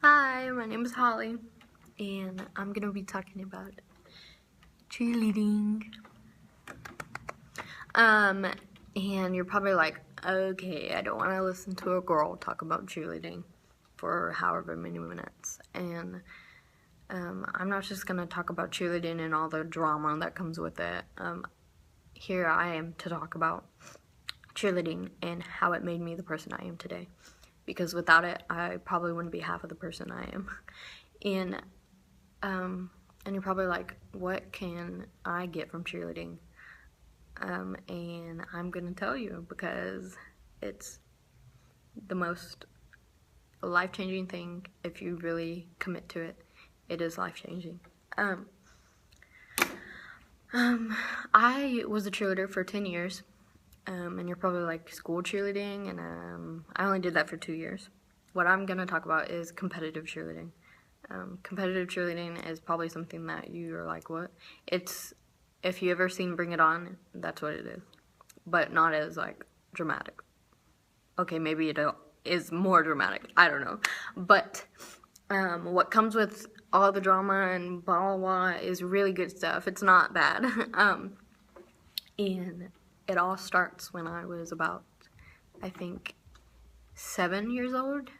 Hi, my name is Holly, and I'm gonna be talking about cheerleading. And you're probably like, okay, I don't want to listen to a girl talk about cheerleading for however many minutes. And I'm not just gonna talk about cheerleading and all the drama that comes with it. Here I am to talk about cheerleading and how it made me the person I am today. Because without it, I probably wouldn't be half of the person I am. And you're probably like, what can I get from cheerleading? And I'm gonna tell you because it's the most life-changing thing. If you really commit to it, it is life-changing. I was a cheerleader for 10 years. And you're probably like, school cheerleading, and I only did that for 2 years. What I'm gonna talk about is competitive cheerleading. Competitive cheerleading is probably something that you're like, what? It's, if you ever seen Bring It On, that's what it is, but not as like dramatic. Okay, maybe it is more dramatic, I don't know, but what comes with all the drama and blah blah blah is really good stuff. It's not bad. And it all starts when I was about, I think, 7 years old,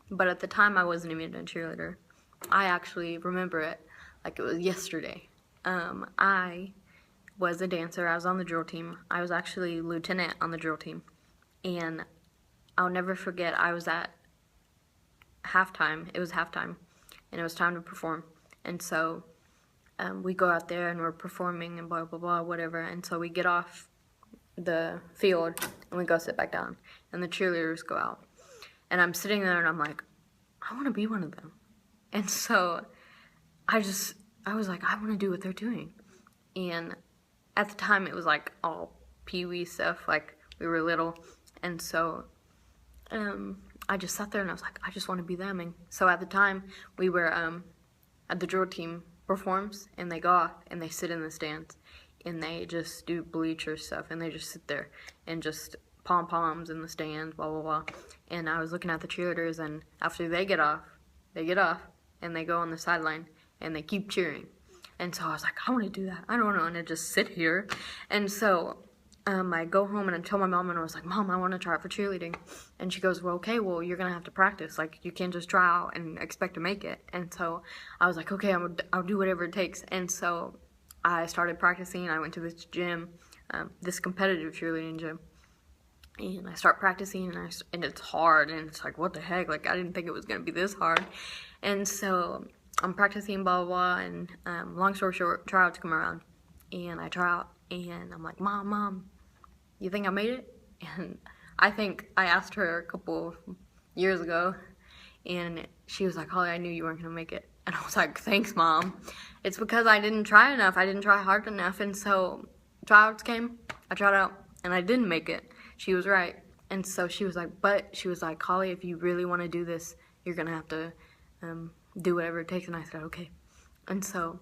but at the time I wasn't even a cheerleader. I actually remember it like it was yesterday. I was a dancer. I was on the drill team. I was actually lieutenant on the drill team. And I'll never forget, I was at halftime. It was halftime, and it was time to perform. And so we go out there and we're performing and blah, blah, blah, whatever. And so we get off the field and we go sit back down. And the cheerleaders go out. And I'm sitting there and I'm like, I want to be one of them. And so I was like, I want to do what they're doing. And at the time it was like all pee-wee stuff, like we were little. And so I just sat there and I was like, I just want to be them. And so at the time we were at the drill team performs and they go off and they sit in the stands and they just do bleacher stuff and they just sit there and just pom-poms in the stands, blah blah blah. And I was looking at the cheerleaders, and after they get off and they go on the sideline and they keep cheering. And so I was like, I want to do that. I don't want to just sit here. And so I go home and I tell my mom, and I was like, Mom, I want to try out for cheerleading. And she goes, well, okay, well, you're going to have to practice. Like, you can't just try out and expect to make it. And so I was like, okay, I'll do whatever it takes. And so I started practicing. I went to this gym, this competitive cheerleading gym. And I start practicing, and it's hard, and it's like, what the heck? Like, I didn't think it was going to be this hard. And so I'm practicing, blah, blah, blah, and long story short, tryouts come around. And I try out, and I'm like, Mom, you think I made it? And I think I asked her a couple years ago, and she was like, Holly, I knew you weren't going to make it. And I was like, thanks, Mom. It's because I didn't try enough. I didn't try hard enough. And so tryouts came, I tried out, and I didn't make it. She was right. And so she was like, Holly, if you really want to do this, you're going to have to do whatever it takes. And I said, okay. And so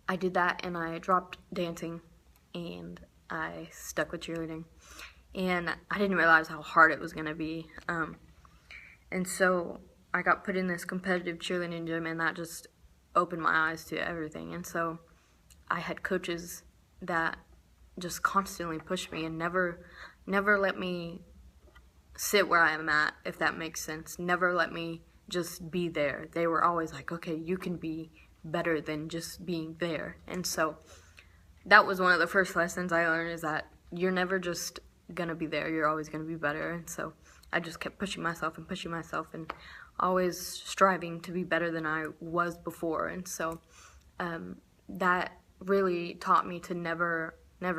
I did that, and I dropped dancing, and I stuck with cheerleading. And I didn't realize how hard it was going to be. And so I got put in this competitive cheerleading gym, and that just opened my eyes to everything. And so I had coaches that just constantly pushed me and never let me sit where I am at, if that makes sense. Never let me just be there. They were always like, okay, you can be better than just being there. And so that was one of the first lessons I learned, is that you're never just gonna be there, you're always gonna be better. And so I just kept pushing myself and always striving to be better than I was before. And so that really taught me to never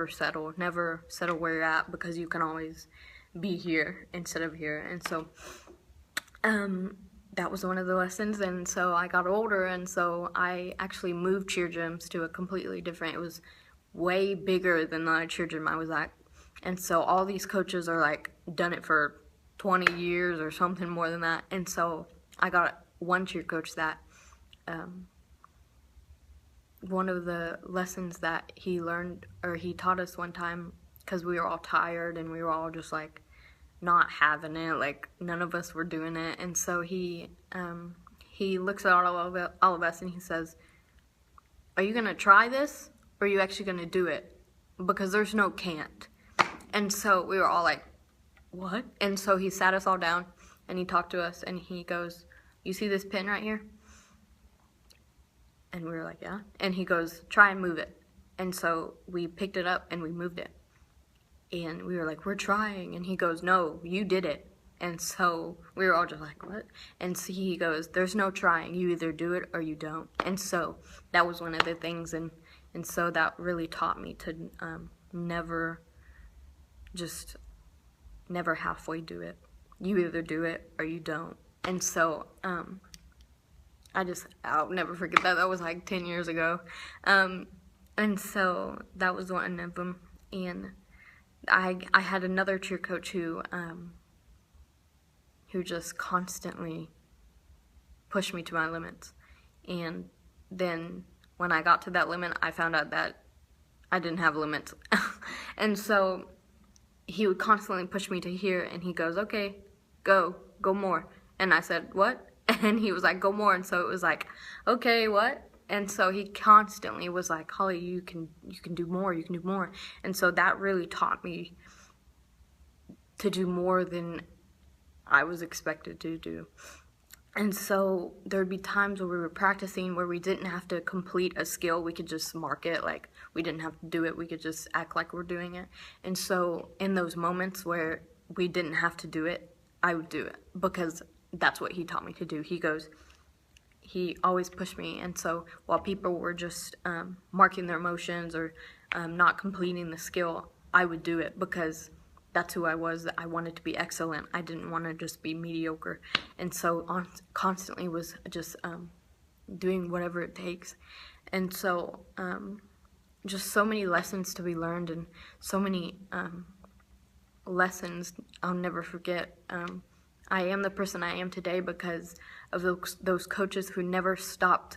settle where you're at, because you can always be here instead of here. And so that was one of the lessons. And so I got older, and so I actually moved cheer gyms to a completely different, it was way bigger than the cheer gym I was at. And so all these coaches are like done it for 20 years or something more than that. And so I got one cheer coach that one of the lessons that he learned, or he taught us one time, because we were all tired and we were all just like not having it, like none of us were doing it. And so he looks at all of us and he says, are you gonna try this, or are you actually gonna do it? Because there's no can't. And so we were all like, what? And so he sat us all down and he talked to us and he goes, you see this pin right here? And we were like, yeah. And he goes, try and move it. And so we picked it up and we moved it. And we were like, we're trying. And he goes, no, you did it. And so we were all just like, what? And so he goes, there's no trying. You either do it or you don't. And so that was one of the things. And so that really taught me to never halfway do it. You either do it or you don't. And so I'll never forget that. That was like 10 years ago. And so that was one of them. And I had another cheer coach who just constantly pushed me to my limits. And then when I got to that limit, I found out that I didn't have limits. And so he would constantly push me to here, and he goes, okay, go more. And I said, what? And he was like, go more. And so it was like, okay, what? And so he constantly was like, Holly, you can do more, you can do more. And so that really taught me to do more than I was expected to do. And so there'd be times where we were practicing where we didn't have to complete a skill. We could just mark it. Like, we didn't have to do it. We could just act like we're doing it. And so in those moments where we didn't have to do it, I would do it because that's what he taught me to do. He always pushed me. And so while people were just marking their emotions or not completing the skill, I would do it because that's who I was. I wanted to be excellent. I didn't want to just be mediocre. And so constantly was just doing whatever it takes. And so just so many lessons to be learned, and so many lessons I'll never forget. I am the person I am today because of those coaches who never stopped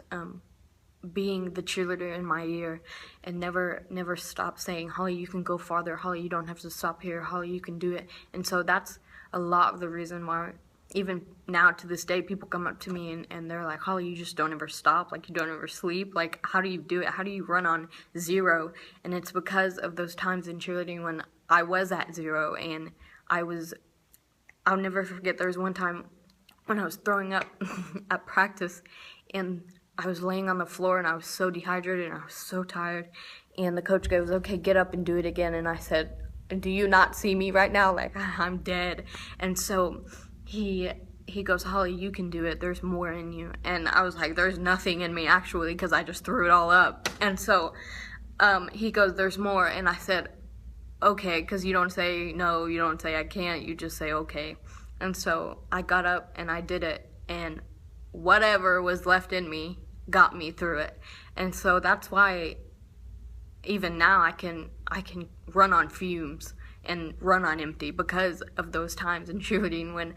being the cheerleader in my ear, and never stopped saying, Holly, you can go farther. Holly, you don't have to stop here. Holly, you can do it. And so that's a lot of the reason why even now to this day people come up to me and they're like, Holly, you just don't ever stop. Like, you don't ever sleep. Like, how do you do it? How do you run on 0? And it's because of those times in cheerleading when I was at 0, and I'll never forget, there was one time when I was throwing up at practice, and I was laying on the floor, and I was so dehydrated, and I was so tired, and the coach goes, okay, get up and do it again. And I said, do you not see me right now? Like, I'm dead. And so he goes, Holly, you can do it. There's more in you. And I was like, there's nothing in me, actually, because I just threw it all up. And so he goes, there's more. And I said, okay, because you don't say no, you don't say I can't, you just say okay. And so I got up and I did it, and whatever was left in me got me through it. And so that's why even now I can run on fumes and run on empty, because of those times in cheerleading when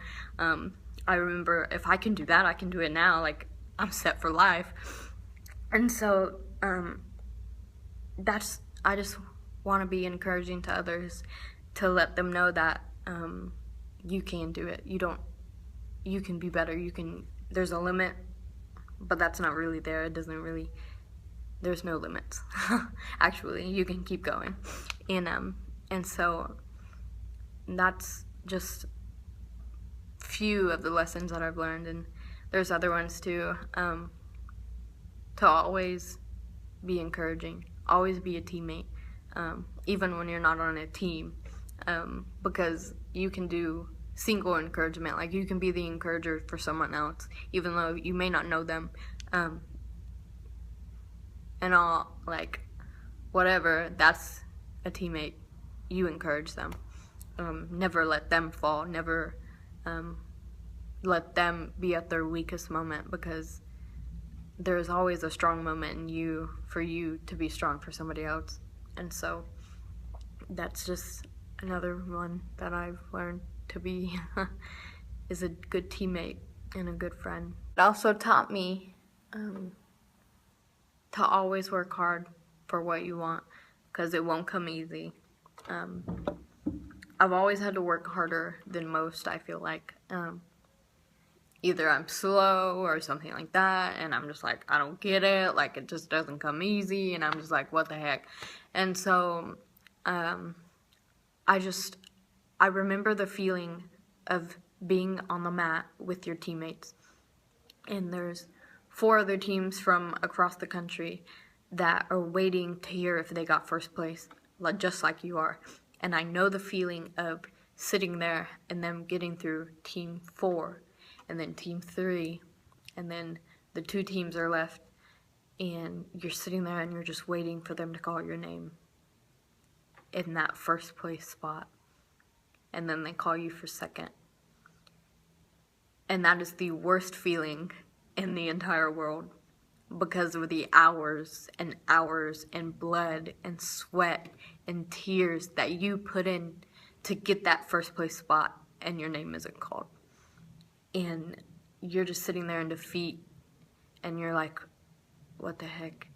I remember, if I can do that, I can do it now. Like, I'm set for life. And so I just want to be encouraging to others, to let them know that you can do it. You can be better. There's a limit, but that's not really there. There's no limits. Actually, you can keep going. And so that's just few of the lessons that I've learned, and there's other ones too. To always be encouraging, always be a teammate. Even when you're not on a team, because you can do single encouragement. Like, you can be the encourager for someone else, even though you may not know them, and all, like, whatever, that's a teammate. You encourage them. Never let them fall. Never let them be at their weakest moment, because there's always a strong moment in you for you to be strong for somebody else. And so that's just another one that I've learned to be is a good teammate and a good friend. It also taught me to always work hard for what you want, because it won't come easy. I've always had to work harder than most, I feel like. Either I'm slow or something like that, and I'm just like, I don't get it, like it just doesn't come easy, and I'm just like, what the heck? And so I remember the feeling of being on the mat with your teammates, and there's 4 other teams from across the country that are waiting to hear if they got first place, like just like you are. And I know the feeling of sitting there and them getting through team 4 and then team 3, and then the 2 teams are left, and you're sitting there and you're just waiting for them to call your name in that first place spot, and then they call you for second. And that is the worst feeling in the entire world, because of the hours and blood and sweat and tears that you put in to get that first place spot, and your name isn't called. And you're just sitting there in defeat, and you're like, what the heck?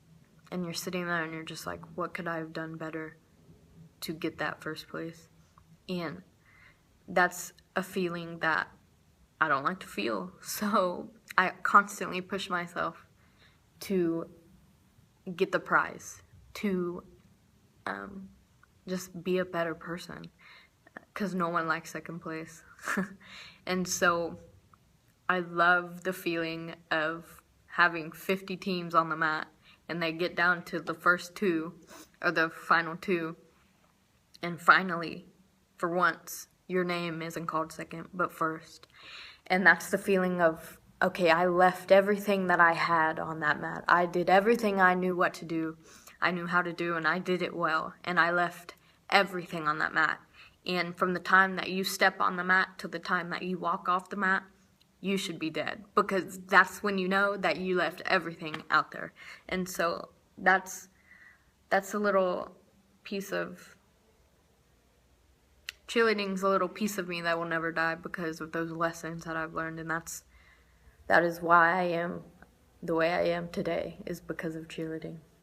And you're sitting there and you're just like, what could I have done better to get that first place? And that's a feeling that I don't like to feel. So I constantly push myself to get the prize, to just be a better person, because no one likes second place. And so I love the feeling of having 50 teams on the mat, and they get down to the first 2 or the final 2, and finally, for once, your name isn't called second but first. And that's the feeling of, okay, I left everything that I had on that mat. I did everything I knew what to do, I knew how to do, and I did it well, and I left everything on that mat. And from the time that you step on the mat to the time that you walk off the mat, you should be dead, because that's when you know that you left everything out there. And so that's a little piece of cheerleading's a little piece of me that will never die, because of those lessons that I've learned. And that is why I am the way I am today, is because of cheerleading.